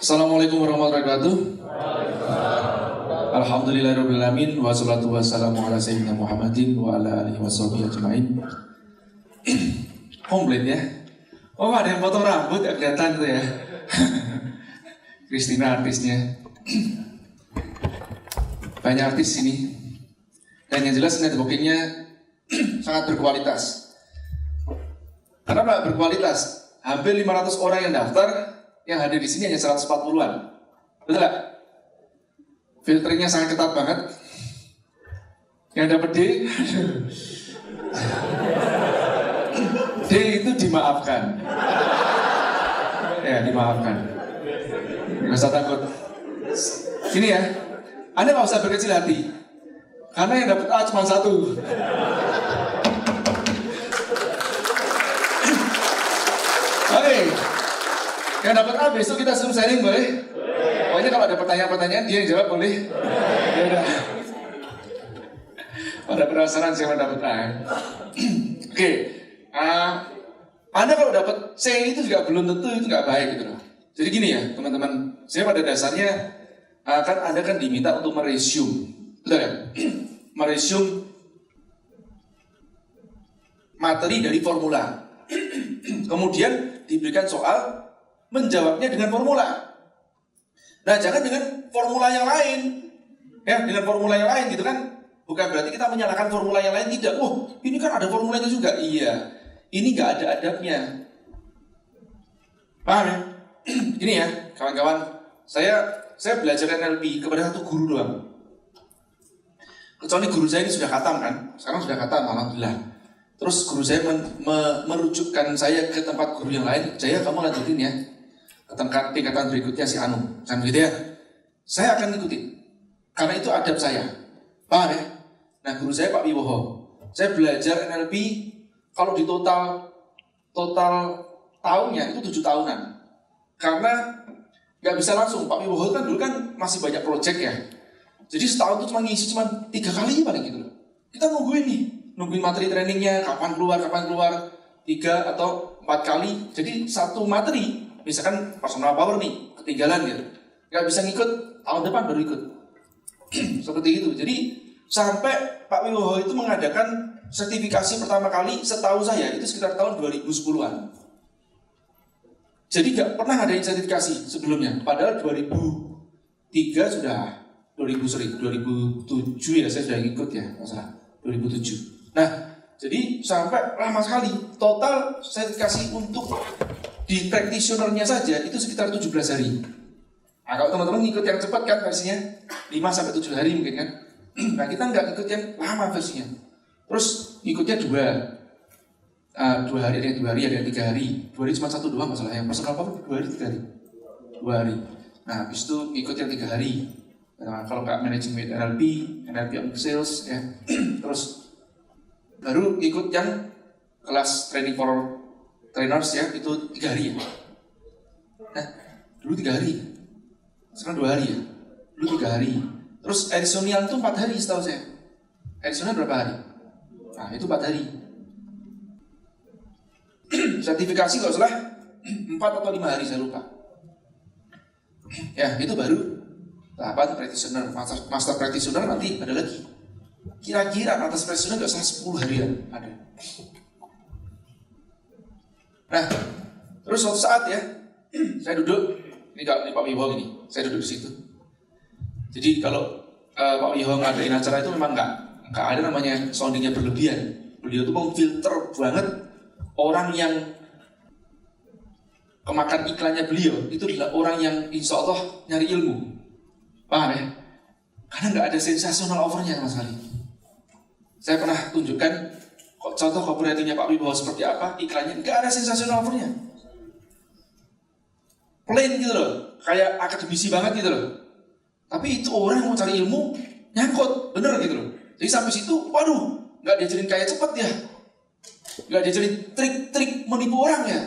Assalamualaikum warahmatullahi wabarakatuh. Alhamdulillahirrahmanirrahim. Wassalatu wassalamu ala sayyidina Muhammadin wa ala alihi washabihi ajma'in. Komplit ya. Oh, ada yang potong rambut ya, kelihatan tuh ya. Christina artisnya. Banyak artis ini. Dan yang jelas networkingnya sangat berkualitas. Kenapa berkualitas? Hampir 500 orang yang daftar, yang hadir di sini hanya 140-an. Betul gak? Filternya sangat ketat banget. Yang dapat D, D itu dimaafkan. Ya, dimaafkan. Gak usah takut. Gini ya, Anda gak usah berkecil hati, karena yang dapat A cuma 1. Oke, yang dapat A besok kita suruh sharing boleh? Pokoknya kalau ada pertanyaan-pertanyaan dia yang jawab boleh? Ya udah. Pada penasaran siapa dapat A? Oke, Anda kalau dapat C itu juga belum tentu itu nggak baik gitu loh. Jadi gini ya teman-teman, saya pada dasarnya kan Anda kan diminta untuk meresume, betul kan? Meresume materi dari formula. Kemudian diberikan soal, menjawabnya dengan formula. Nah, jangan dengan formula yang lain. Ya, dengan formula yang lain gitu kan. Bukan berarti kita menyalahkan formula yang lain, tidak. Ini kan ada formulanya juga. Iya. Ini nggak ada adabnya. Paham ya? Ini ya, kawan-kawan. Saya belajar NLP kepada satu guru doang. Kecuali guru saya ini sudah khatam kan. Sekarang sudah khatam, alhamdulillah. Terus guru saya merujukkan saya ke tempat guru yang lain. Jaya, kamu lanjutin ya ke tingkatan berikutnya si Anu, kan begitu ya? Saya akan ikutin, karena itu adab saya. Paham ya? Nah, guru saya Pak Wiwoho. Saya belajar NLP kalau di total tahunnya itu 7 tahunan. Karena nggak bisa langsung. Pak Wiwoho kan dulu kan masih banyak proyek ya. Jadi setahun itu cuma ngisi 3 kali paling gitu loh. Kita nungguin materi trainingnya, kapan keluar, 3 atau 4 kali. Jadi satu materi, misalkan personal power nih, ketinggalan gitu, nggak bisa ngikut, tahun depan baru ikut. Seperti itu. Jadi sampai Pak Wiwoho itu mengadakan sertifikasi pertama kali setahu saya itu sekitar tahun 2010-an. Jadi nggak pernah ada sertifikasi sebelumnya. Padahal 2003 sudah, 2007 ya saya sudah ikut ya, masalah 2007. Nah, jadi sampai lama sekali. Total sertifikasi untuk di practitioner-nya saja itu sekitar 17 hari. Nah, kalau teman-teman ngikut yang cepat kan versinya 5-7 hari mungkin kan. Nah, kita nggak ikut yang lama versinya. Terus ikutnya 2 hari, ada yang 2 hari, ada yang 3 hari. 2 hari cuma 1 doang masalah. Yang personal power 2 hari, 3 hari. 2 hari. Nah, habis itu ikut yang 3 hari. Nah, kalau nggak managing with NLP on sales ya. Terus baru ikut yang kelas training for trainers ya, itu 3 hari ya. Nah, dulu 3 hari. Sekarang 2 hari ya. Dulu 3 hari. Terus additional itu 4 hari setahu saya. Additional berapa hari? Nah, itu 4 hari. Sertifikasi kalau salah 4 atau 5 hari, saya lupa. Ya, itu baru tahapan practitioner. Master practitioner nanti ada lagi. Kira-kira atas practitioner nggak salah 10 harian ada. Nah, terus suatu saat ya, saya duduk, ini Pak Wiwoho ini, saya duduk di situ. Jadi kalau Pak Wiwoho ngadain acara itu memang nggak ada namanya soundingnya berlebihan. Beliau tuh memfilter banget orang yang kemakan iklannya beliau itu adalah orang yang insya Allah nyari ilmu. Paham ya? Karena nggak ada sensational overnya sama sekali. Saya pernah tunjukkan contoh copywritingnya Pak Wibowo seperti apa, iklannya nggak ada sensational overnya. Plain gitu loh, kayak akademisi banget gitu loh. Tapi itu orang yang mau cari ilmu, nyangkut, bener gitu loh. Jadi sampai situ, waduh, nggak diajarin kayak cepet ya. Nggak diajarin trik-trik menipu orang ya.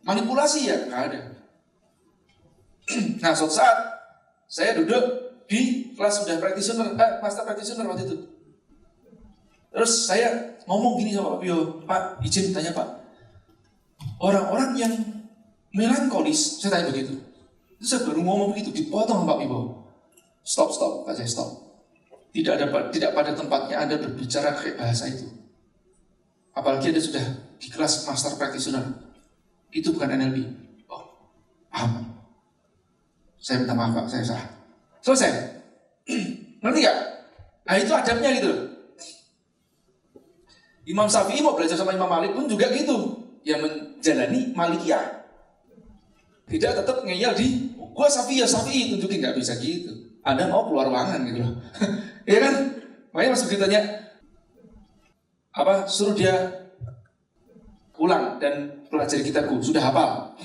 Manipulasi ya, nggak ada. Nah, suatu saat, saya duduk di kelas sudah practitioner, master practitioner waktu itu. Terus saya ngomong gini sama Pak Pio, Pak, izin tanya Pak, orang-orang yang melankolis, saya tanya begitu, Itu saya baru ngomong begitu, dipotong Pak Wibowo. Stop, Pak saya stop. Tidak pada tempatnya Anda berbicara kayak bahasa itu. Apalagi Anda sudah di kelas master practitioner. Itu bukan NLP. Oh, paham. Saya minta maaf Pak, saya salah. Selesai. Ngerti gak? Nah itu adabnya gitu loh. Imam Syafi'i mau belajar sama Imam Malik pun juga gitu. Yang menjalani Malikiyah. Tidak tetap ngeyel di gua Syafi'i tunjukin, nggak bisa gitu. Anda mau keluar ruangan gitu loh. Iya kan? Makanya pas ditanya suruh dia ulang dan pelajari kitabku, sudah hafal.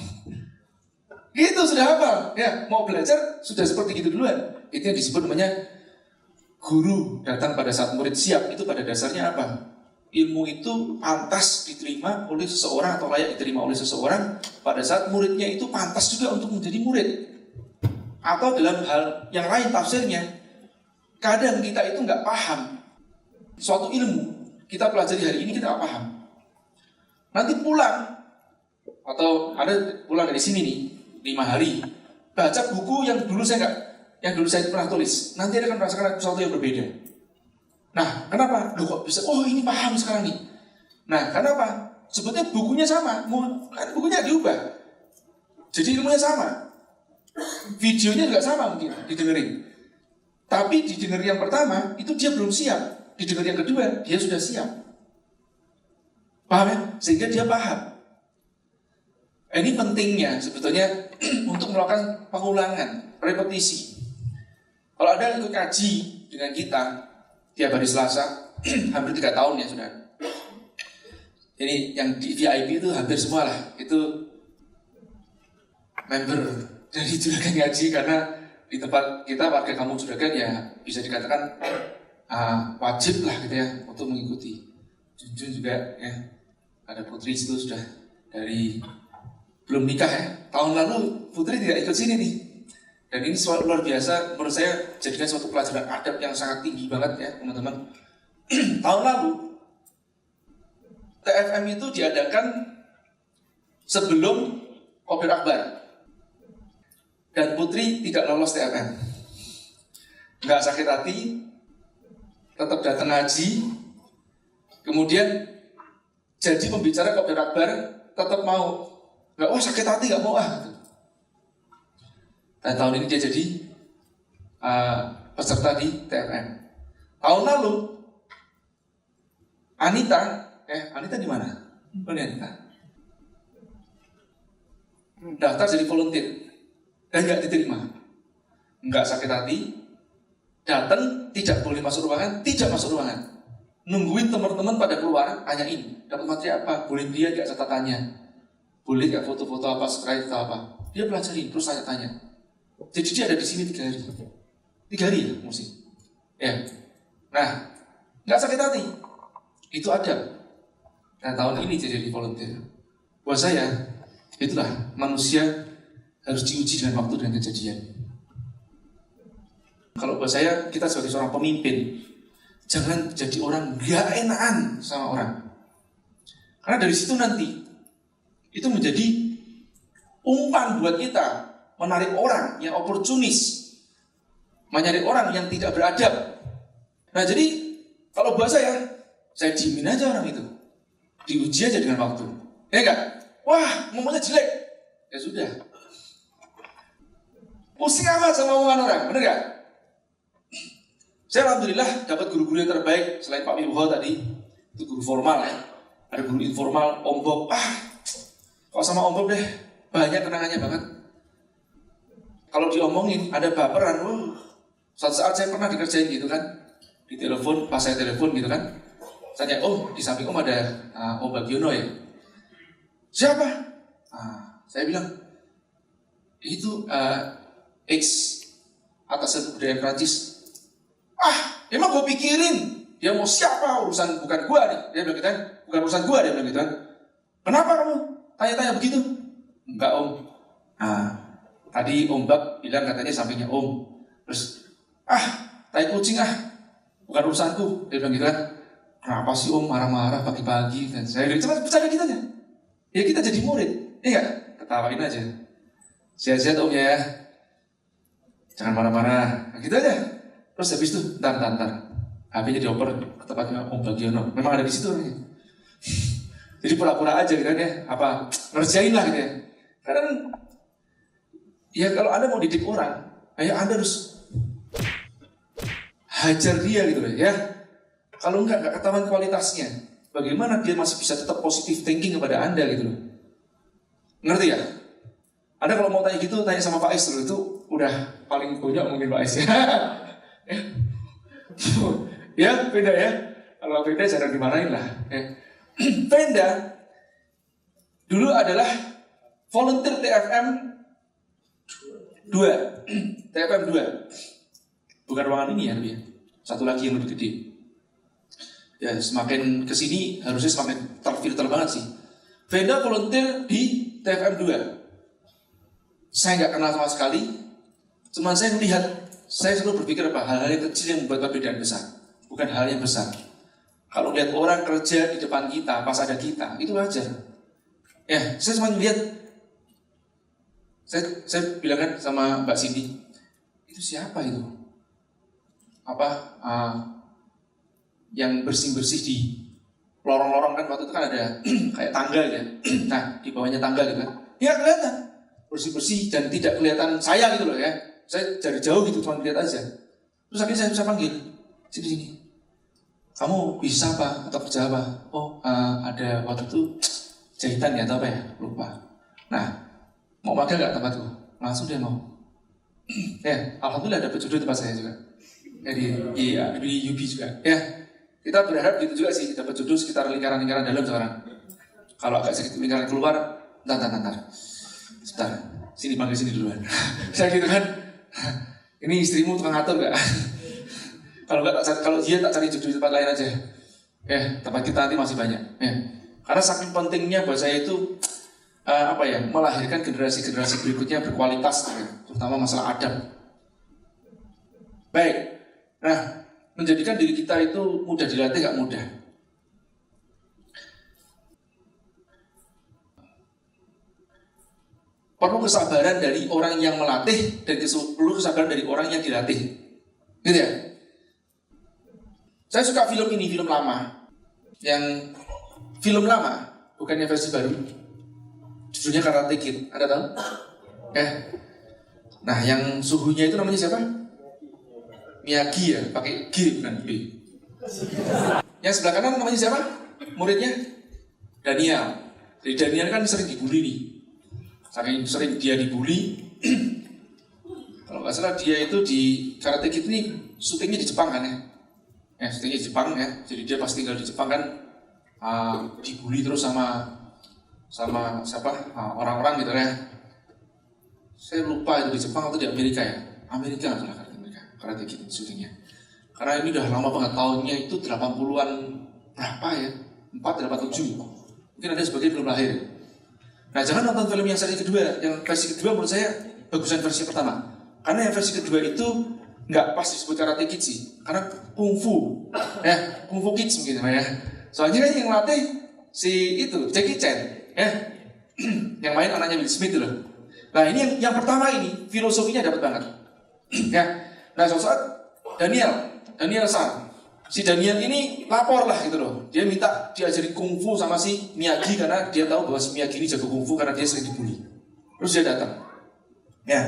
Gitu sudah hafal. Ya, mau belajar sudah seperti gitu duluan. Itu yang disebut namanya guru datang pada saat murid siap. Itu pada dasarnya apa? Ilmu itu pantas diterima oleh seseorang atau layak diterima oleh seseorang pada saat muridnya itu pantas juga untuk menjadi murid. Atau dalam hal yang lain tafsirnya, kadang kita itu nggak paham suatu ilmu, kita pelajari hari ini kita nggak paham. Nanti pulang, atau ada pulang dari sini nih 5 hari, baca buku yang dulu saya pernah tulis, nanti Anda akan merasakan sesuatu yang berbeda. Nah, kenapa? Loh kok bisa? Oh ini paham sekarang nih. Nah, kenapa? Sebetulnya bukunya sama, bukunya diubah. Jadi ilmunya sama. Videonya juga sama mungkin, didengerin. Tapi didengar yang pertama, itu dia belum siap. Didengar yang kedua, dia sudah siap. Paham ya? Sehingga dia paham. Ini pentingnya sebetulnya untuk melakukan pengulangan, repetisi. Kalau Anda ikut kaji dengan kita, tiap hari Selasa, hampir 3 tahun ya sudah. Ini yang di VIP itu hampir semua lah. Itu member dari Juragan Ngaji. Karena di tempat kita warga kampung Juragan ya bisa dikatakan wajib lah gitu ya untuk mengikuti. Junjun juga ya. Ada Putri itu sudah dari belum nikah ya. Tahun lalu Putri tidak ikut sini nih. Dan ini luar biasa, menurut saya jadikan suatu pelajaran adab yang sangat tinggi banget ya teman-teman. Tahun lalu TFM itu diadakan sebelum Kopir Akbar. Dan Putri tidak lolos TFM. Nggak sakit hati, tetap datang ngaji. Kemudian jadi pembicara Kopir Akbar, tetap mau. Nggak, sakit hati nggak mau Dan tahun ini dia jadi peserta di TFM. Tahun lalu Anita di mana? Mana Anita? Daftar jadi volunteer dan nggak diterima. Nggak sakit hati, datang tidak boleh masuk ruangan, tidak masuk ruangan. Nungguin teman-teman pada keluar, tanyain dapat materi apa, boleh dia nggak catatannya, boleh nggak foto-foto apa, slide atau apa. Dia pelajarin terus tanya-tanya. Jadi dia ada di sini 3 hari. 3 hari ya mesti. Ya. Nah, nggak sakit hati. Itu ada. Nah tahun ini dia jadi volunteer. Buat saya, itulah manusia harus diuji dengan waktu dan kejadian. Kalau buat saya, kita sebagai seorang pemimpin, jangan jadi orang gak enakan sama orang. Karena dari situ nanti itu menjadi umpan buat kita. Menarik orang yang oportunis, mencari orang yang tidak beradab. Nah jadi kalau buat saya diemin aja orang itu, diuji aja dengan waktu. Ya enggak? Wah ngomongnya jelek, ya sudah. Pusing amat sama omongan orang, bener gak? Saya alhamdulillah dapat guru-guru yang terbaik selain Pak Wibowo tadi, itu guru formal ya. Ada guru informal, Om Bob. Kalau sama Om Bob deh banyak kenangannya banget. Kalau diomongin ada baperan, suatu saat saya pernah dikerjain gitu kan, di telepon, pas saya telepon gitu kan, saya tanya, di samping Om ada Om Bagiono ya? Siapa? Saya bilang, itu X atas budaya Prancis. Emang gue pikirin dia mau siapa, urusan bukan gue nih. Dia bilang gitu kan, bukan urusan gue, dia bilang gitu kan. Kenapa kamu tanya-tanya begitu? Enggak Om. Tadi Om Bak bilang katanya sampingnya Om. Terus, tai kucing bukan urusanku. Dia bilang gitu kan. Kenapa sih Om marah-marah pagi-pagi? Dan saya bilang, coba bercanda kita aja. Ya kita jadi murid. Iya gak? Ketawain aja. Sehat-sehat Om ya. Jangan marah-marah. Nah, gitu aja. Terus habis itu, ntar. HP-nya dioper ke tempatnya Om Bagiono. Memang ada di situ orangnya. Jadi pura-pura aja gitu kan ya. Apa, ngerjain lah gitu ya. Karena ya kalau Anda mau didik orang, ya Anda harus hajar dia gitu ya. Kalau enggak ketahuan kualitasnya. Bagaimana dia masih bisa tetap positive thinking kepada Anda gitu loh. Ngerti ya? Anda kalau mau tanya gitu, tanya sama Pak Ais dulu. Itu udah paling banyak mungkin Pak Ais ya. Ya, beda ya. Kalau beda jangan dimarahin lah. Ya. Penda dulu adalah volunteer TFM 2. TFM 2. Bukan ruangan ini ya, satu lagi yang lebih gede. Ya, semakin kesini harusnya semakin terfilter banget sih. Venda volunteer di TFM 2. Saya nggak kenal sama sekali. Cuman saya melihat, saya selalu berpikir apa hal-hal yang kecil yang membuat perbedaan besar, bukan hal yang besar. Kalau lihat orang kerja di depan kita, pas ada kita, itu wajar. Ya, saya cuma melihat. Saya bilang kan sama Mbak Cindy, itu siapa itu? Apa? Yang bersih-bersih di lorong-lorong kan waktu itu kan ada kayak tangga ya. Nah, di bawahnya tangga gitu kan. Ya kelihatan bersih-bersih dan tidak kelihatan saya gitu loh ya. Saya dari jauh gitu cuma lihat aja. Terus akhirnya saya bisa panggil, sini. Kamu bisa apa atau kerja apa? Oh, ada waktu itu jahitan ya atau apa ya? Lupa. Nah, mau magang nggak tempatku? Langsung dia mau. Ya, alhamdulillah dapat jodoh tempat saya juga. Di UB juga. Ya, kita berharap gitu juga sih dapat jodoh sekitar lingkaran-lingkaran dalam sekarang. Kalau agak sedikit lingkaran keluar, ntar. Sebentar, sini panggil sini duluan. Saya gitu kan. Ini istrimu tukang ngatur nggak? Kalau dia tak cari jodoh di tempat lain aja. Ya, tempat kita nanti masih banyak. Ya. Karena saking pentingnya buat saya itu melahirkan generasi-generasi berikutnya berkualitas, ya, terutama masalah adab. Baik. Nah, menjadikan diri kita itu mudah dilatih gak mudah. Perlu kesabaran dari orang yang melatih dan perlu kesabaran dari orang yang dilatih. Gitu ya. Saya suka film ini, film lama. Yang film lama, bukannya versi baru. Judulnya Karate Kid, Anda tahu? Nah, yang suhunya itu namanya siapa? Miyagi ya, pakai G bukan B. Yang sebelah kanan namanya siapa? Muridnya? Daniel. Jadi Daniel kan sering dibully nih. Saking sering dia dibully. Kalau nggak salah dia itu di Karate Kid ini syutingnya di Jepang kan ya? Syutingnya di Jepang ya. Jadi dia pas tinggal di Jepang kan dibully terus sama siapa? Orang-orang gitu ya. Saya lupa itu di Jepang atau di Amerika ya. Amerika nggak salah. Karate Kid syutingnya. Karena ini udah lama banget, tahunnya itu 80-an berapa ya? 4, 87. Mungkin ada sebagian belum lahir. Nah, jangan nonton film yang seri kedua. Yang versi kedua menurut saya bagusan versi pertama. Karena yang versi kedua itu nggak pas disebut Karate Kid sih. Karena kungfu. Kungfu Kids mungkin ya. Soalnya kan yang latih si itu, Jackie Chan. Yang main anaknya Will Smith loh. Nah, ini yang pertama ini, filosofinya dapat banget. Ya. Nah, suatu saat Daniel San, si Daniel ini lapor lah gitu loh. Dia minta diajari kungfu sama si Miyagi karena dia tahu bahwa si Miyagi ini jago kungfu karena dia sering dibully. Terus dia datang. Ya,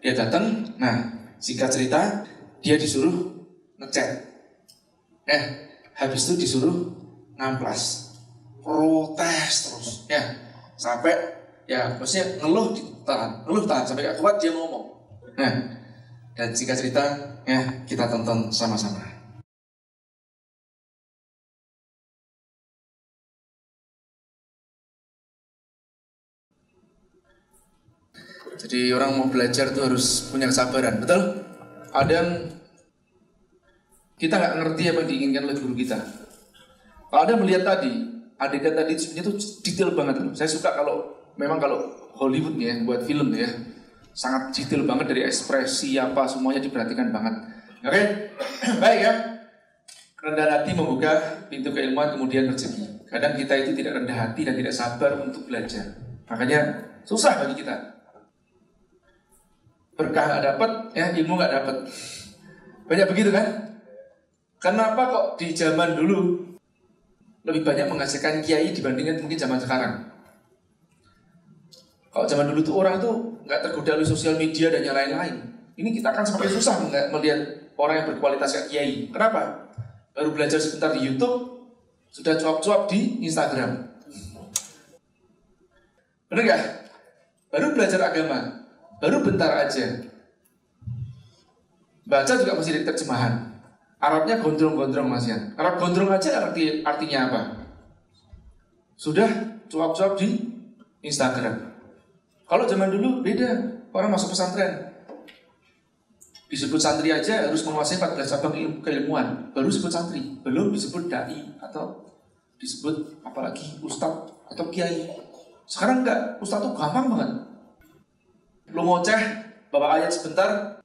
dia datang. Nah, singkat cerita, dia disuruh ngecat. Habis itu disuruh ngamplas, protes terus. Ya, sampai ya maksudnya ngeluh tahan sampai gak kuat dia ngomong. Nah, dan singkat cerita, ya kita tonton sama-sama. Jadi orang mau belajar tuh harus punya kesabaran, betul? Ada yang kita nggak ngerti apa yang diinginkan oleh guru kita. Kalau Anda melihat tadi, adegan tadi sebenarnya tuh detail banget. Saya suka kalau Hollywood ya buat film ya. Sangat detail banget dari ekspresi apa semuanya diperhatikan banget. Oke? Baik ya. Rendah hati membuka pintu keilmuan kemudian rezeki. Kadang kita itu tidak rendah hati dan tidak sabar untuk belajar. Makanya susah bagi kita. berkah nggak dapat, ya ilmu nggak dapat. Banyak begitu kan? Kenapa kok di zaman dulu lebih banyak menghasilkan kiai dibandingkan mungkin zaman sekarang? Kalau zaman dulu tuh orang tuh nggak tergoda oleh sosial media dan yang lain-lain. Ini kita akan semakin susah melihat orang yang berkualitas kayak kiai. Kenapa? Baru belajar sebentar di YouTube, sudah cuap-cuap di Instagram. Bener nggak? Baru belajar agama, baru bentar aja. Baca juga masih dari terjemahan. Arabnya gondrong-gondrong Mas Yan. Arab gondrong aja artinya apa? Sudah cuap-cuap di Instagram. Kalau zaman dulu beda. Orang masuk pesantren, disebut santri aja harus menguasai 14 cabang keilmuan, baru disebut santri. Belum disebut dai atau disebut apalagi ustadz atau kiai. Sekarang enggak, ustadz tuh gampang banget. Lu ngoceh, bawa ayat sebentar,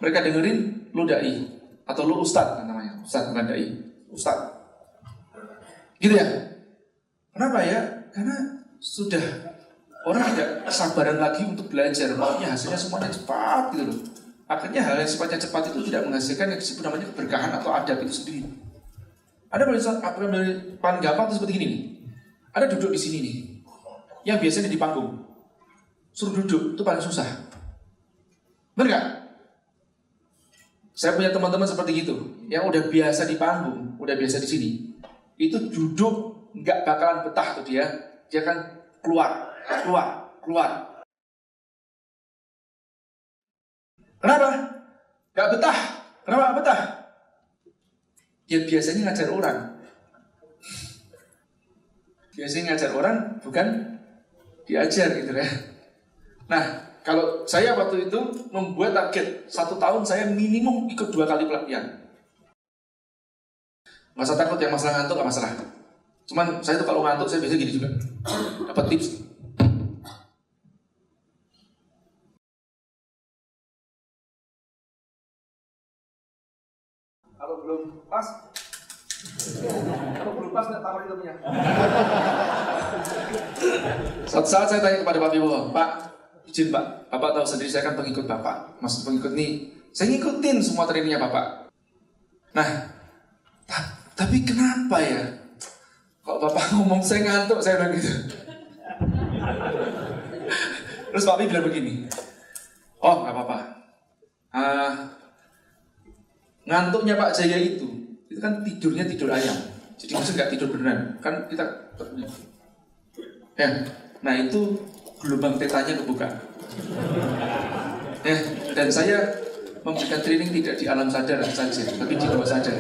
mereka dengerin, lu dai atau lu ustadz kan namanya. Ustadz bukan dai, ustadz. Gitu ya. Kenapa ya? Karena sudah orang tidak kesabaran lagi untuk belajar, maunya hasilnya semuanya cepat gitu loh. Akhirnya hal yang sifatnya cepat itu tidak menghasilkan yang disebut namanya keberkahan atau adab itu sendiri. Ada paling gampang itu seperti ini nih. Ada duduk di sini nih, yang biasanya di panggung, suruh duduk itu paling susah. Benar nggak? Saya punya teman-teman seperti itu, yang udah biasa di panggung, udah biasa di sini, itu duduk nggak bakalan betah tuh dia akan keluar. Kenapa? Gak betah. Kenapa gak betah? Ya biasanya ngajar orang. Biasanya ngajar orang bukan diajar gitu ya. Nah, kalau saya waktu itu membuat target 1 tahun saya minimum ikut 2 kali pelatihan. Gak usah takut ya masalah ngantuk, gak masalah. Cuman saya tuh kalau ngantuk saya biasanya gini juga. Dapat tips. Kalau belum pas nggak tawarin temennya. Suatu saat saya tanya kepada Pak Biwo, Pak, izin Pak, Bapak tahu sendiri saya kan pengikut Bapak. Maksud pengikut nih, saya ngikutin semua trainingnya Bapak. Nah, tapi kenapa ya? Kalau Bapak ngomong saya ngantuk, saya bilang gitu. Terus Pak Biwo bilang begini, oh nggak apa-apa. Ngantuknya Pak Jaya itu kan tidurnya tidur ayam. Jadi maksudnya nggak tidur beneran. Kan kita ya. Nah itu gelombang tetanya kebuka. Ya, dan saya memberikan training tidak di alam sadar saja, tapi di bawah sadar.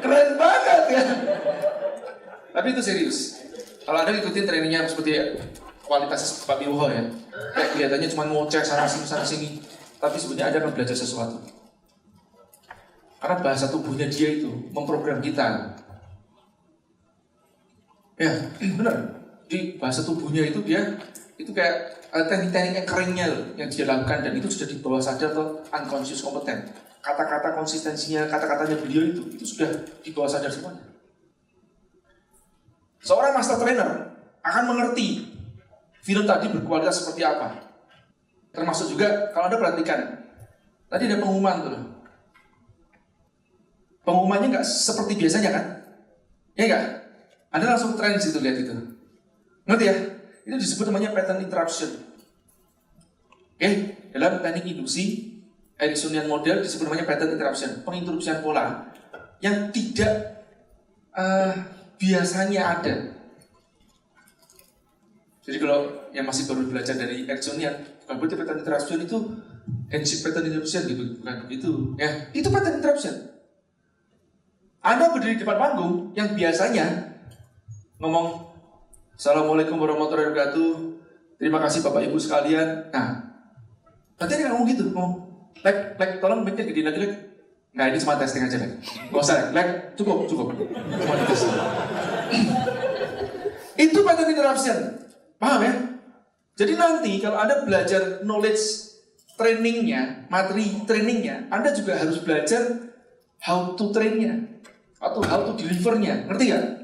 Keren banget ya. Tapi itu serius. Kalau Anda ikutin trainingnya seperti kualitas Pak Biwo ya, kayak kelihatannya cuma ngoceh sana sini, tapi sebenarnya Anda akan belajar sesuatu. Karena bahasa tubuhnya dia itu memprogram kita. Ya, benar. Di bahasa tubuhnya itu dia itu kayak teknik-teknik yang keringnya yang dia lakukan, dan itu sudah di bawah sadar atau unconscious kompetent. Kata-kata konsistensinya, kata-katanya beliau itu sudah di bawah sadar semuanya. Seorang master trainer akan mengerti film tadi berkualitas seperti apa. Termasuk juga kalau Anda perhatikan, tadi ada pengumuman tuh. Pengumumannya nggak seperti biasanya kan? Ya nggak? Anda langsung tren di situ, lihat itu. Ngerti ya? Itu disebut namanya pattern interruption. Oke, dalam teknik induksi Ericksonian model disebut namanya pattern interruption, penginterupsian pola yang tidak biasanya ada. Jadi kalau yang masih baru belajar dari Ericksonian, bukan berarti pattern interruption itu handshake pattern interruption gitu, bukan begitu. Ya, itu pattern interruption. Anda berdiri di depan panggung yang biasanya ngomong Assalamualaikum warahmatullahi wabarakatuh, terima kasih Bapak Ibu sekalian. Nah, nanti dia ngomong gitu, ngomong Lek, tolong mic-nya gedein lagi, Lek. Nah, ini cuma testing aja, Lek. Gak usah, Lek, cukup. Cuma dites. Itu pattern interruption. Paham ya? Jadi nanti kalau Anda belajar knowledge trainingnya, materi trainingnya, Anda juga harus belajar how to train-nya atau how to deliver-nya. Ngerti gak?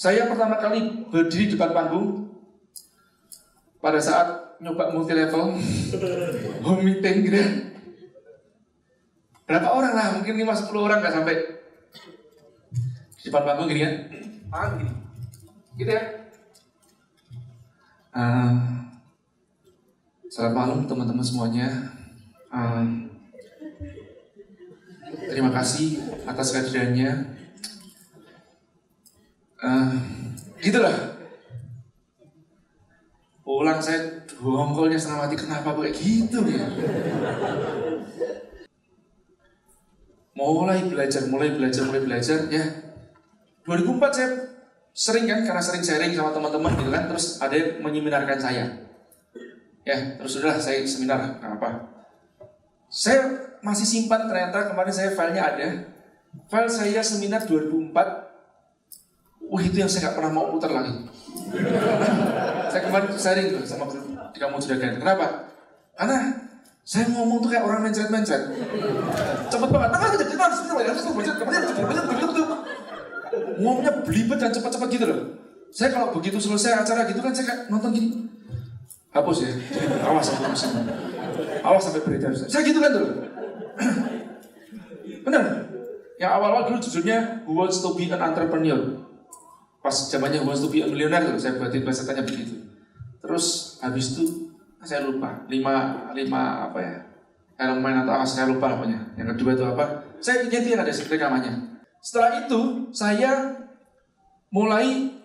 Saya pertama kali berdiri di depan panggung, pada saat nyoba multi level home meeting gitu ya. Berapa orang lah, mungkin 5-10 orang nggak sampai di depan panggung gini kan, gini, gitu ya. Selamat malam teman-teman semuanya. Terima kasih atas kehadirannya. Gitulah. Pulang saya dongkolnya setengah mati, kenapa kayak gitu ya? Mulai belajar ya. 2004 saya sering kan, karena sering sharing sama teman-teman gitu kan, terus ada yang menyeminarkan saya. Ya, terus udah saya seminar apa. Saya masih simpan, ternyata kemarin saya filenya ada. File saya seminar 2004. Itu yang saya gak pernah mau putar lagi. Saya kemarin sharing tuh sama di Kamu Juragan. Kenapa? Karena saya ngomong tuh kayak orang mencret-mencret. Cepet banget. Ngomongnya belibet dan cepat-cepat gitu loh. Saya kalau begitu selesai acara gitu kan, saya kayak nonton gini. Hapus ya. Awas sampai beredar. Saya gitu kan tuh. Benar. Yang awal-awal dulu judulnya Who Wants to be an Entrepreneur. Pas zamannya Who Wants to be a Millionaire tuh, saya buatin pesertanya begitu. Terus habis itu saya lupa 5 apa ya, elemen atau apa, saya lupa namanya. Yang kedua itu apa? Saya ingat yang ada rekamannya. Setelah itu saya mulai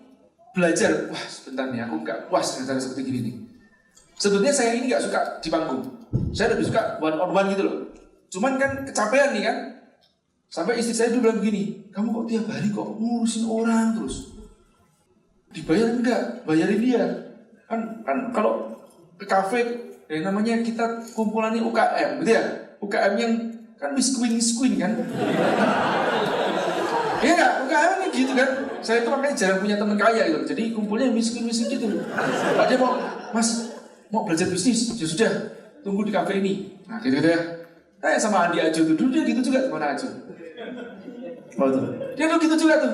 belajar. Wah sebentar nih, aku nggak puas dengan cara seperti gini nih. Sebetulnya saya ini nggak suka di panggung. Saya lebih suka one on one gitu loh. Cuman kan kecapean nih kan. Sampai istri saya dulu bilang begini, kamu kok tiap hari kok ngurusin orang terus? Dibayar enggak? Bayarin dia. Kan kalau ke kafe, yang namanya kita kumpulannya UKM, gitu ya? UKM yang kan misqueen kan? Iya nggak? UKM kan gitu kan? Saya itu makanya jarang punya teman kaya gitu. Jadi kumpulnya misqueen gitu. Dia mau, Mas, mau belajar bisnis? Ya sudah, tunggu di kafe ini. Nah gitu ya. Kayak sama Andi Ajo tuh, dulu dia gitu juga sama Ajo. Oh tuh, dia tuh gitu juga tuh.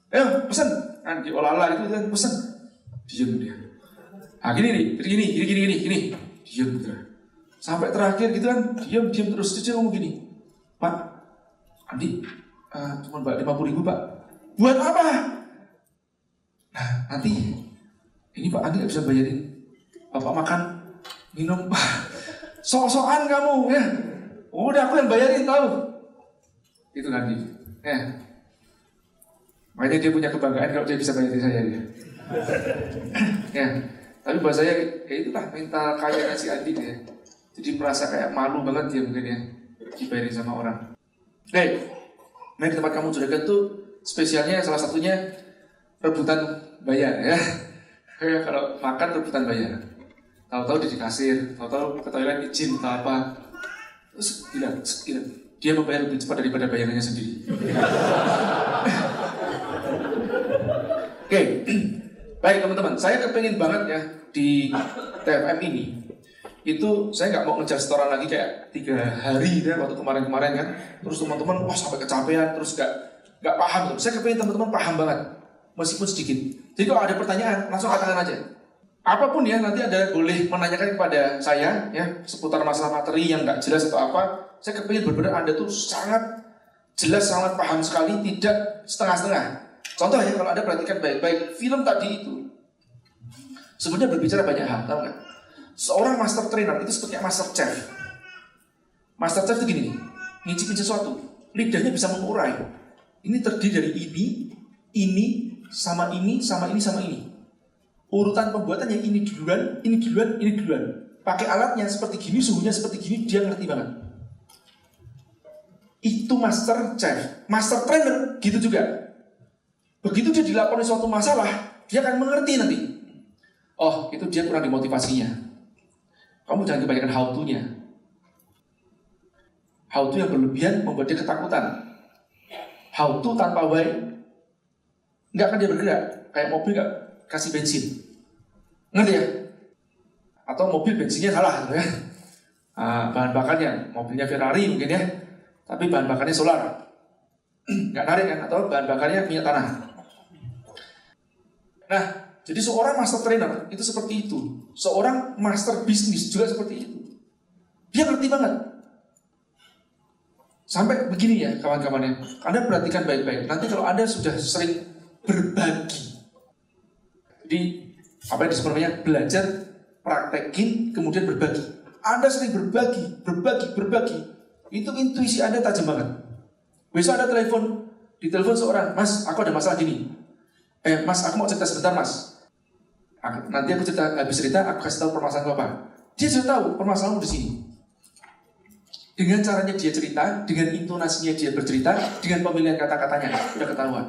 Ayo pesen, kan diolah-olah itu kan pesen. Diam dia. Ah gini nih, gini. Diam gitu. Sampai terakhir gitu kan, diam terus. Dia ngomong gini, Pak, Andi, cuma 50.000 Pak. Buat apa? Nah nanti ini Pak Andi nggak bisa bayarin Bapak makan, minum. Sok-sokan kamu ya. Udah aku yang bayarin tahu. Itu kan dia. Ya. Makanya dia punya kebanggaan kalau dia bisa bayarin saya dia. Ya. Tapi buat saya ya itulah mental kayanya si Andi ya. Jadi merasa kayak malu banget dia mungkin ya dibayarin sama orang. Nah di tempat Kamu Juragan tuh spesialnya salah satunya rebutan bayar ya. Kayak kalau makan rebutan bayar. Tahu-tahu di kasir, tahu-tahu ke toilet izin atau apa. Terus gila. Dia membayar lebih cepat daripada bayarannya sendiri. Oke. Baik teman-teman, saya kepengen banget ya di TFM ini. Itu saya nggak mau ngejar setoran lagi kayak 3 hari ya, waktu kemarin-kemarin kan. Terus teman-teman wah sampai kecapean, terus nggak paham. Saya kepengen teman-teman paham banget, meskipun sedikit. Jadi kalau ada pertanyaan langsung katakan aja. Apapun ya, nanti ada boleh menanyakan kepada saya ya seputar masalah materi yang nggak jelas atau apa. Saya kepingin benar-benar Anda tuh sangat jelas, sangat paham sekali, tidak setengah-setengah. Contoh ya, kalau Anda perhatikan baik-baik film tadi itu sebenarnya berbicara banyak hal, tahu nggak? Seorang master trainer itu seperti master chef. Master chef itu gini nih, ngicipin sesuatu, lidahnya bisa mengurai. Ini terdiri dari ini, sama ini, sama ini, sama ini. Urutan pembuatannya ini duluan. Pakai alatnya seperti gini, suhunya seperti gini, dia ngerti banget. Itu master chef. Master trainer gitu juga. Begitu dia dilakoni suatu masalah, dia akan mengerti nanti. Oh, itu dia kurang dimotivasinya. Kamu jangan kebanyakan how to-nya. How to yang berlebihan membuat dia ketakutan. How to tanpa why, nggak akan dia bergerak. Kayak mobil nggak kasih bensin, ngerti ya? Atau mobil bensinnya salah, gitu ya? Bahan bakarnya, mobilnya Ferrari mungkin ya, tapi bahan bakarnya solar, nggak narik kan? Atau bahan bakarnya minyak tanah. Nah, Jadi seorang master trainer itu seperti itu. Seorang master bisnis juga seperti itu. Dia ngerti banget. Sampai begini ya kawan-kawannya. Anda perhatikan baik-baik. Nanti kalau Anda sudah sering berbagi. Jadi apa yang disebutnya belajar, praktekin, kemudian berbagi. Anda sering berbagi. Itu intuisi Anda tajam banget. Besok Anda ditelepon seorang, Mas, aku ada masalah gini. Mas, aku mau cerita sebentar, Mas. Nanti aku habis cerita, aku kasih tahu permasalahan apa. Dia sudah tahu permasalahanmu di sini. Dengan caranya dia cerita, dengan intonasinya dia bercerita, dengan pemilihan kata-katanya, sudah ketahuan.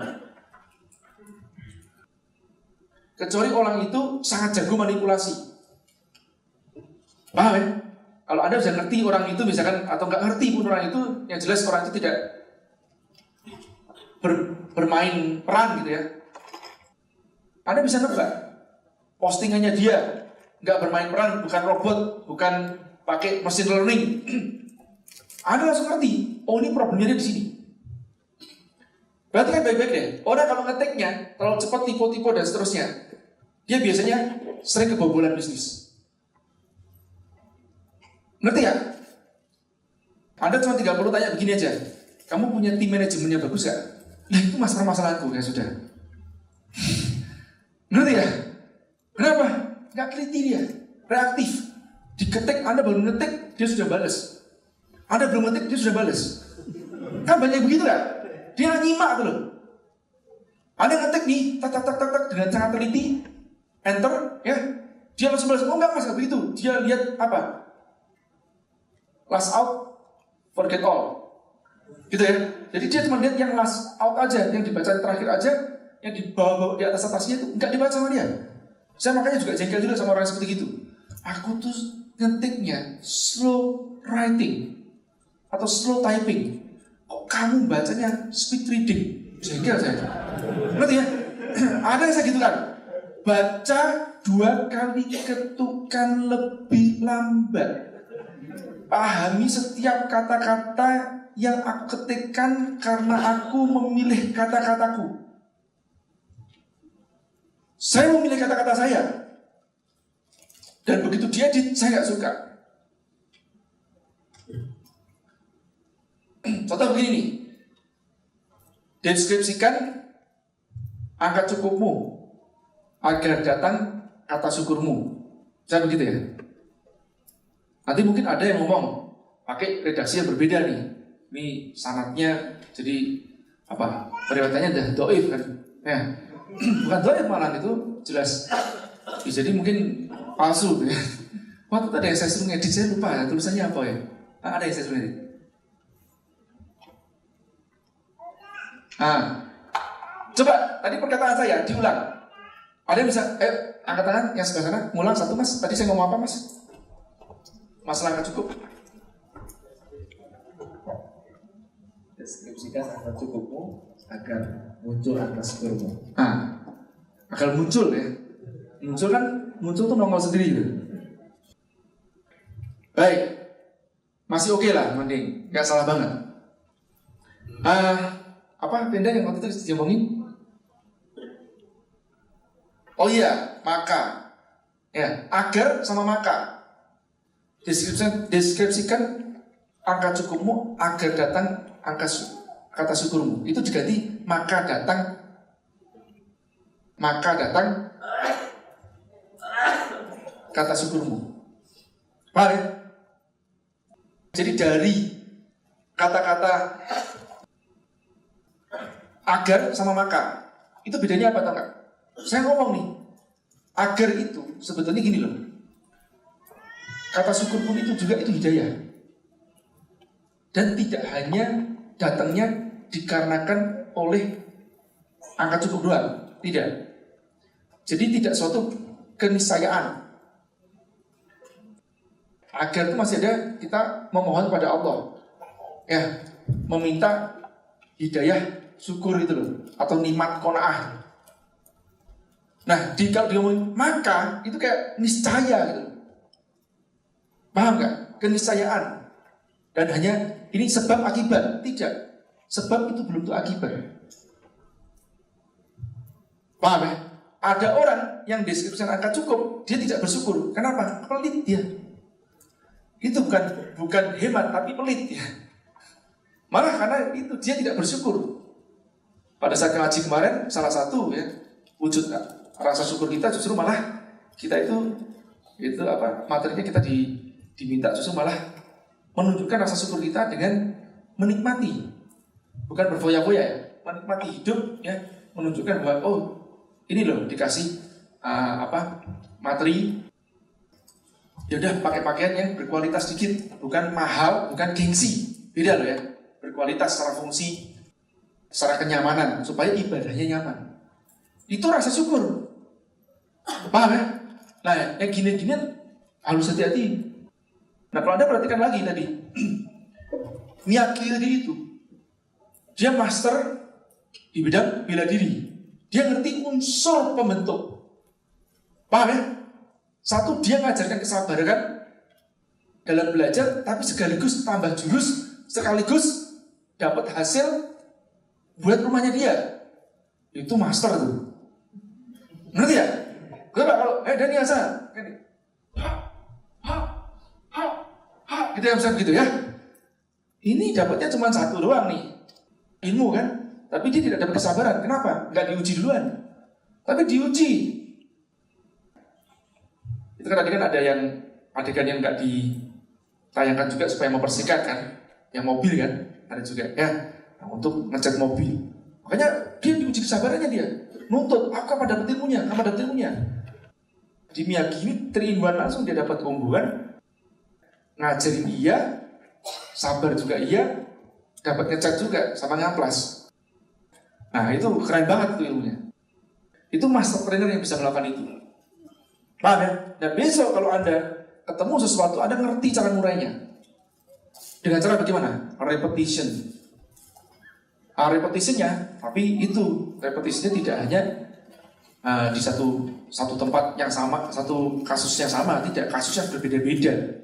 Kecuali orang itu sangat jago manipulasi. Paham ya? Kalau Anda bisa ngerti orang itu, misalkan, atau nggak ngerti pun orang itu, yang jelas orang itu tidak bermain peran gitu ya. Anda bisa nebak postingannya dia nggak bermain peran, bukan robot, bukan pakai machine learning. Anda langsung ngerti, oh ini problemnya di sini. Berarti kan baik-baik deh. Orang kalau ngetiknya terlalu cepat, tipe-tipe dan seterusnya, dia biasanya sering kebobolan bisnis. Ngerti ya? Anda cuma 30 tanya begini aja, kamu punya tim manajemennya bagus gak? Nah itu masalah-masalahku ya sudah. Ngerti ya? Kenapa? Gak kriteria, reaktif. Diketik, Anda baru ngetik, dia sudah balas. Anda belum ngetik, dia sudah balas. Kan banyak begitu ya? Dia nyimak tuh loh. Anda ngetik nih, tak dengan sangat teliti, enter, ya. Dia langsung balas, oh enggak mas, begitu. Dia lihat apa? Last out, forget all. Gitu ya. Jadi dia cuma lihat yang last out aja, yang dibaca terakhir aja, yang di bawah di atasnya itu enggak dibaca sama dia. Saya makanya juga jengkel juga sama orang seperti itu. Aku tuh ngetiknya slow writing atau slow typing. Kok kamu bacanya speed reading? Jengkel saya. Ngerti ya? Ada yang saya gitu kan. Baca 2 kali ketukan lebih lambat. Pahami setiap kata-kata yang aku ketikkan karena aku memilih kata-kataku. Saya memilih kata-kata saya. Dan begitu dia edit, saya gak suka. Contoh begini nih. Deskripsikan angka cukupmu agar datang kata syukurmu. Saya begitu ya. Nanti mungkin ada yang ngomong pakai redaksi yang berbeda nih. Ini sanadnya jadi apa? Periwayatannya udah doif kan? Ya. Bukan doif malah itu jelas. Jadi mungkin palsu ya. Waktu tadi yang saya suruh ngedit, saya lupa ya tulisannya apa ya. Ada yang saya suruh ngedit. Coba tadi perkataan saya diulang. Ada yang bisa, angkat tangan yang sebelah sana, ngulang satu mas. Tadi saya ngomong apa mas? Masalah angka cukup. Deskripsikan angka cukupmu agar muncul angka syukurmu. Agar muncul ya. Muncul tuh nongol sendiri gitu. Baik. Masih oke lah, mending. Gak salah banget. Apa benda yang waktu itu diomongin? Oh iya, maka. Ya, agar sama maka. Deskripsikan angka cukupmu agar datang kata syukurmu. Itu diganti maka datang kata syukurmu. Paham ya? Jadi dari kata-kata agar sama maka itu bedanya apa tau gak? Saya ngomong nih, agar itu sebetulnya gini loh. Kata syukur pun itu juga itu hidayah. Dan tidak hanya datangnya dikarenakan oleh angka cukup doang, tidak. Jadi tidak suatu keniscayaan. Agar itu masih ada kita memohon pada Allah, ya, meminta hidayah syukur itu loh, atau nikmat qanaah. Nah, kalau dia ngomong maka itu kayak niscaya gitu. Paham gak? Keniscayaan. Dan hanya ini sebab akibat. Tidak. Sebab itu belum tentu akibat. Paham ya? ada orang yang deskripsikan angka cukup, dia tidak bersyukur. Kenapa? Pelit dia. Itu bukan hemat, tapi pelit ya. Malah karena itu dia tidak bersyukur. Pada saat ngaji kemarin, salah satu ya wujud rasa syukur kita justru malah kita itu materinya kita diminta justru malah menunjukkan rasa syukur kita dengan menikmati, bukan berfoya-foya ya, menikmati hidup ya, menunjukkan bahwa oh ini loh dikasih materi, ya udah pakai pakaian yang berkualitas sedikit, bukan mahal, bukan gengsi, beda loh ya, berkualitas secara fungsi, secara kenyamanan supaya ibadahnya nyaman. Itu rasa syukur. Paham ya? Nah, yang gini-gini harus hati-hati. Nah, kalau Anda perhatikan lagi tadi, Miyake tadi itu, dia master di bidang bela diri. Dia ngerti unsur pembentuk. Paham ya? Satu, dia ngajarkan kesabaran dalam belajar, tapi sekaligus tambah jurus, sekaligus dapat hasil buat rumahnya dia. Itu master tuh. Ngerti ya? Coba kalau Dani Asa gitu ya, misalnya gitu ya. Ini dapatnya cuma satu doang nih, ilmu kan. Tapi dia tidak dapat kesabaran. Kenapa? Nggak diuji duluan, tapi diuji. Itu kan tadi kan ada yang adegan yang nggak ditayangkan juga supaya mempersingkat kan, yang mobil kan ada juga ya, untuk ngecat mobil. Makanya dia diuji kesabarannya dia. Nuntut, aku kapan dapat ilmunya, kapan dapat ilmunya. Di Miyagi ini 3-in-1 langsung dia dapat keunggulan. Ngajarin iya, sabar juga iya, dapat ngecat juga sama ngamplas. Nah itu keren banget tuh ilmunya. Itu master trainer yang bisa melakukan itu. Paham ya? Dan besok kalau Anda ketemu sesuatu, Anda ngerti cara ngurainya. Dengan cara bagaimana? Repetition. Repetisinya, tapi itu repetisinya tidak hanya di satu tempat yang sama, satu kasus yang sama, tidak, kasusnya berbeda-beda.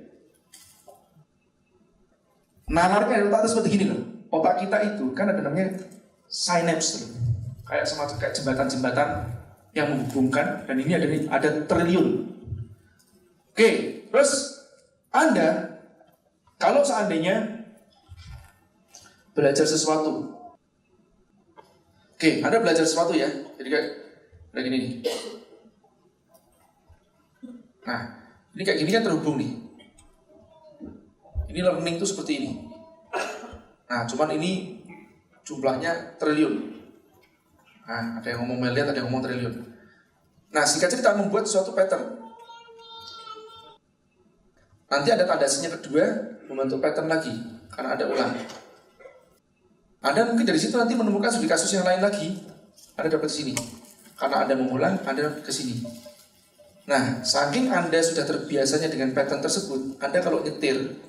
Nalarnya otak itu seperti gini loh. Otak kita itu kan ada namanya synapse, kayak semacam kayak jembatan-jembatan yang menghubungkan, dan ini ada triliun. Oke, terus Anda kalau seandainya belajar sesuatu. Oke, Anda belajar sesuatu ya. Jadi kayak gini nih. Nah, ini kayak gini kan terhubung nih. Ini learning tuh seperti ini. Nah, cuman ini jumlahnya triliun. Nah, ada yang ngomong miliar, ada yang ngomong triliun. Nah, singkat cerita membuat suatu pattern. Nanti ada tandasinya kedua, membentuk pattern lagi, karena ada ulang. Anda mungkin dari situ nanti menemukan studi kasus yang lain lagi. Anda dapat sini. Karena Anda mengulang, Anda ke sini. Nah, saking Anda sudah terbiasanya dengan pattern tersebut, Anda kalau nyetir,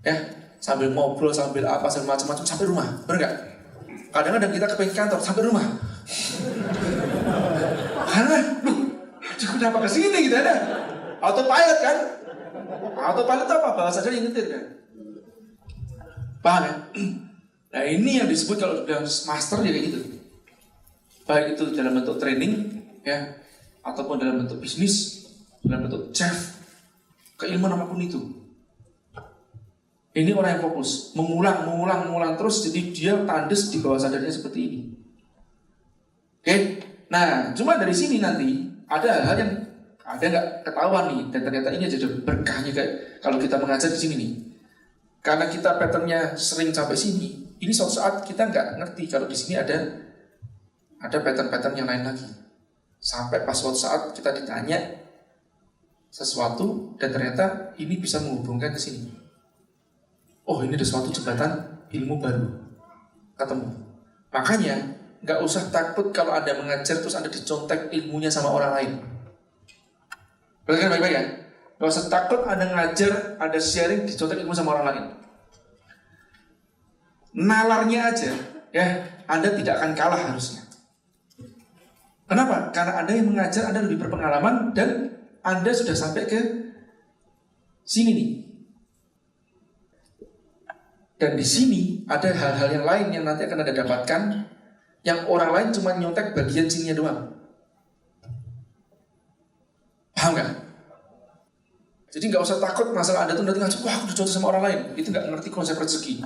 ya, sambil ngobrol, sambil apa, sambil macam-macam, sampai rumah, benar nggak? Kadang-kadang kita kepengen kantor, sampai rumah. Karena, aduh, kenapa ke sini gitu ada? Autopilot kan? Autopilot itu apa? Bahasa saja yang nyetir kan? Paham ya? Nah ini yang disebut kalau sudah master ya kayak gitu. Baik itu dalam bentuk training ya, ataupun dalam bentuk bisnis, dalam bentuk chef, keilmuan apapun itu. Ini orang yang fokus, mengulang terus, jadi dia tandes di bawah sadarnya seperti ini. Oke, nah cuma dari sini nanti ada hal yang ada nggak ketahuan nih, dan ternyata ini aja berkahnya kayak kalau kita mengajar di sini nih. Karena kita patternnya sering sampai sini. Ini suatu saat kita nggak ngerti kalau di sini ada pattern-pattern yang lain lagi. Sampai pas suatu saat kita ditanya sesuatu dan ternyata ini bisa menghubungkan ke sini. Oh, ini ada suatu jembatan ilmu baru ketemu. Makanya nggak usah takut kalau Anda mengajar terus Anda dicontek ilmunya sama orang lain. Perhatikan baik-baik ya. Nggak usah takut Anda ngajar, Anda sharing dicontek ilmu sama orang lain. Nalarnya aja, ya, Anda tidak akan kalah harusnya. Kenapa? Karena Anda yang mengajar, Anda lebih berpengalaman dan Anda sudah sampai ke sini nih. Dan di sini ada hal-hal yang lain yang nanti akan Anda dapatkan, yang orang lain cuma nyontek bagian sininya doang. Paham nggak? Jadi nggak usah takut masalah Anda tuh nanti ngaji, wah aku udah cocok sama orang lain. Itu nggak ngerti konsep rezeki.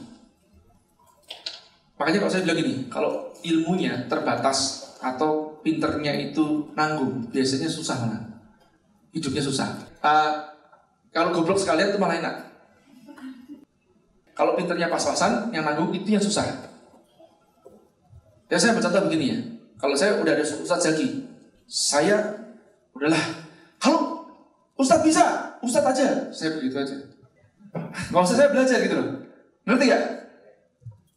Makanya kalau saya bilang gini, kalau ilmunya terbatas atau pinternya itu nanggung, biasanya susah malah. Hidupnya susah. Kalau goblok sekalian itu malah enak. Kalau pinternya pas-pasan, yang nanggung itu yang susah. Ya saya bercontoh begini ya. Kalau saya udah ada Ustadz Zaki, saya udahlah. Kalau Ustadz bisa, Ustadz aja. Saya begitu aja. Nggak usah saya belajar gitu loh. Ngerti gak?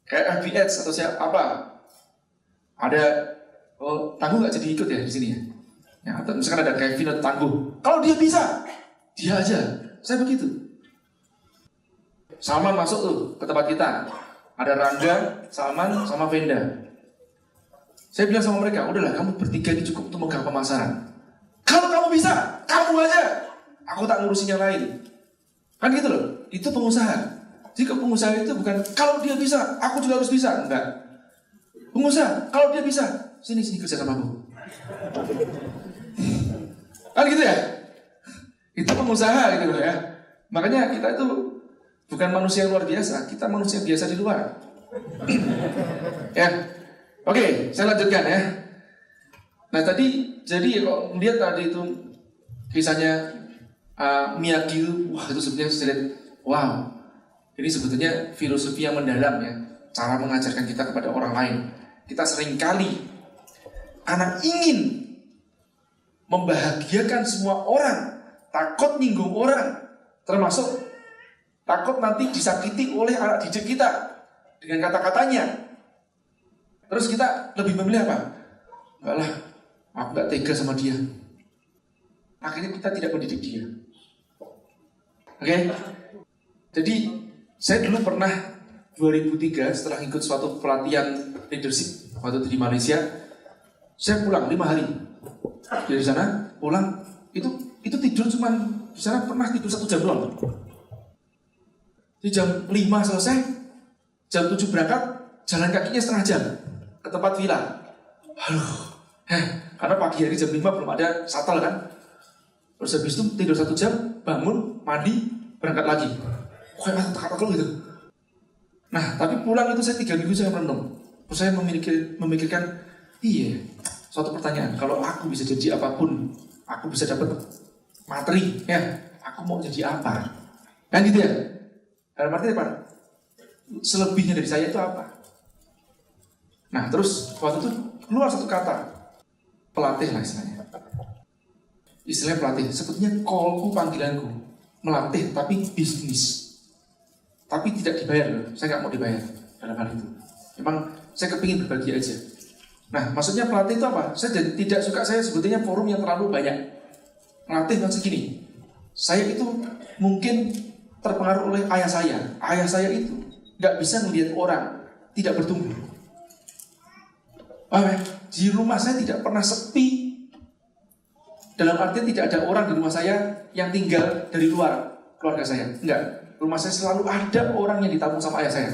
Kayak FBS atau siapa apa? Ada Tangguh nggak jadi ikut ya di sini ya? Ya, atau misalkan ada Kevin atau Tangguh. Kalau dia bisa, dia aja. Saya begitu. Salman masuk tuh ke tempat kita. Ada Rangga, Salman, sama Venda. Saya bilang sama mereka, udahlah kamu bertiga ini cukup untuk megang pemasaran. Kalau kamu bisa, kamu aja. Aku tak ngurusin yang lain. Kan gitu loh. Itu pengusaha. Jika pengusaha itu bukan kalau dia bisa, aku juga harus bisa. Enggak. Pengusaha, kalau dia bisa, sini kerja sama aku. Kan gitu ya. Itu pengusaha gitu loh ya. Makanya kita itu bukan manusia yang luar biasa, kita manusia biasa di luar. Ya. Oke, saya lanjutkan ya. Nah tadi, jadi kalau melihat tadi itu kisahnya Miyagi, wah itu sebenarnya saya lihat, wow, ini sebetulnya filosofi yang mendalam ya, cara mengajarkan kita kepada orang lain. Kita seringkali anak ingin membahagiakan semua orang, takut nyinggung orang, termasuk takut nanti disakiti oleh anak didik kita dengan kata-katanya. Terus kita lebih memilih apa? Enggak lah, aku gak tega sama dia. Akhirnya kita tidak mendidik dia. Oke? Jadi saya dulu pernah 2003 setelah ikut suatu pelatihan leadership waktu itu di Malaysia, saya pulang 5 hari dari sana, pulang itu tidur cuman di sana pernah tidur 1 jam doang. Di jam 5 selesai, jam 7 berangkat, jalan kakinya setengah jam ke tempat villa. Karena pagi hari jam 5 belum ada shuttle kan. Terus habis itu tidur 1 jam, bangun, mandi, berangkat lagi. Kayak kata-kata gitu. Nah, tapi pulang itu saya 3 minggu saya merenung. Terus saya memikirkan, iya, suatu pertanyaan, kalau aku bisa jadi apapun, aku bisa dapat materi, ya, aku mau jadi apa? Kan gitu ya? Dalam arti apa? Selebihnya dari saya itu apa? Nah, terus waktu itu keluar satu kata, pelatih lah istilahnya. Istilahnya pelatih, sebetulnya call-ku, panggilanku, melatih tapi bisnis. Tapi tidak dibayar loh, saya nggak mau dibayar dalam hal itu. Memang saya kepingin berbagi aja. Nah, maksudnya pelatih itu apa? Saya tidak suka saya sebetulnya forum yang terlalu banyak. Melatih maksud gini, saya itu mungkin terpengaruh oleh ayah saya. Ayah saya itu nggak bisa melihat orang tidak bertumbuh. Di rumah saya tidak pernah sepi. Dalam artian tidak ada orang di rumah saya yang tinggal dari luar keluarga saya. Enggak. Rumah saya selalu ada orang yang ditabung sama ayah saya.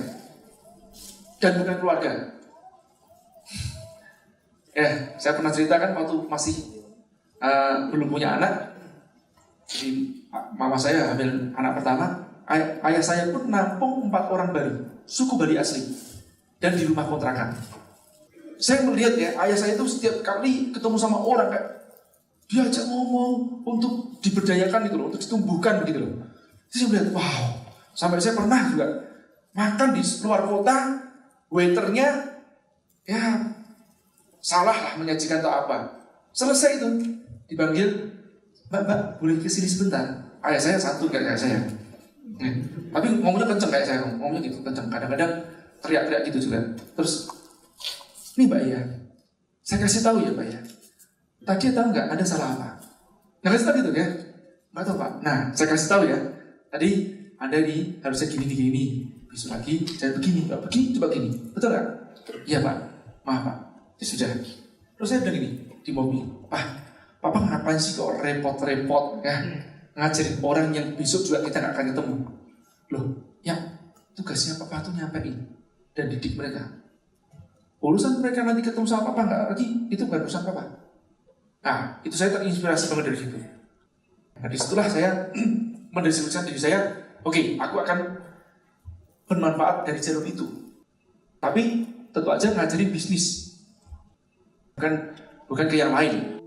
Dan bukan keluarga. Saya pernah ceritakan waktu masih belum punya anak. Jadi mama saya hamil anak pertama. Ayah saya pun nampung 4 orang Bali. Suku Bali asli. Dan di rumah kontrakan. Saya melihat ya, ayah saya itu setiap kali ketemu sama orang kayak diajak ngomong untuk diberdayakan gitu loh, untuk ditumbuhkan begitu loh. Terus saya melihat, wow, sampai saya pernah juga makan di luar kota, waiternya ya salah lah menyajikan atau apa. Selesai itu dipanggil, mbak boleh kesini sebentar. Ayah saya satu kayak saya. Tapi ngomongnya kenceng kayak saya, ngomongnya gitu kenceng. Kadang-kadang teriak-teriak gitu juga. Terus nih Mbak ya, saya kasih tahu ya Mbak ya. Tadi tahu nggak ada salah apa? Nggak kasih tahu gitu ya? Nggak tahu Pak. Nah, saya kasih tahu ya. Tadi Anda nih harusnya gini. Besok lagi jangan begini, Pak. Begini, coba gini. Betul nggak? Iya Pak. Maaf Pak. Ya sudah. Terus saya bilang gini di mobil. Papa ngapain sih kok repot-repot ya? Ngajarin orang yang besok juga kita nggak akan ketemu. Loh, ya tugasnya Papa tuh nyampein dan didik mereka. Urusan mereka nanti ketemu sama Papa nggak lagi, itu bukan urusan Papa. Nah, itu saya terinspirasi banget dari situ. Nah disitulah saya mendeskripsikan diri saya, oke, aku akan bermanfaat dari jarum itu. Tapi tentu aja ngajarin bisnis, bukan ke yang lain.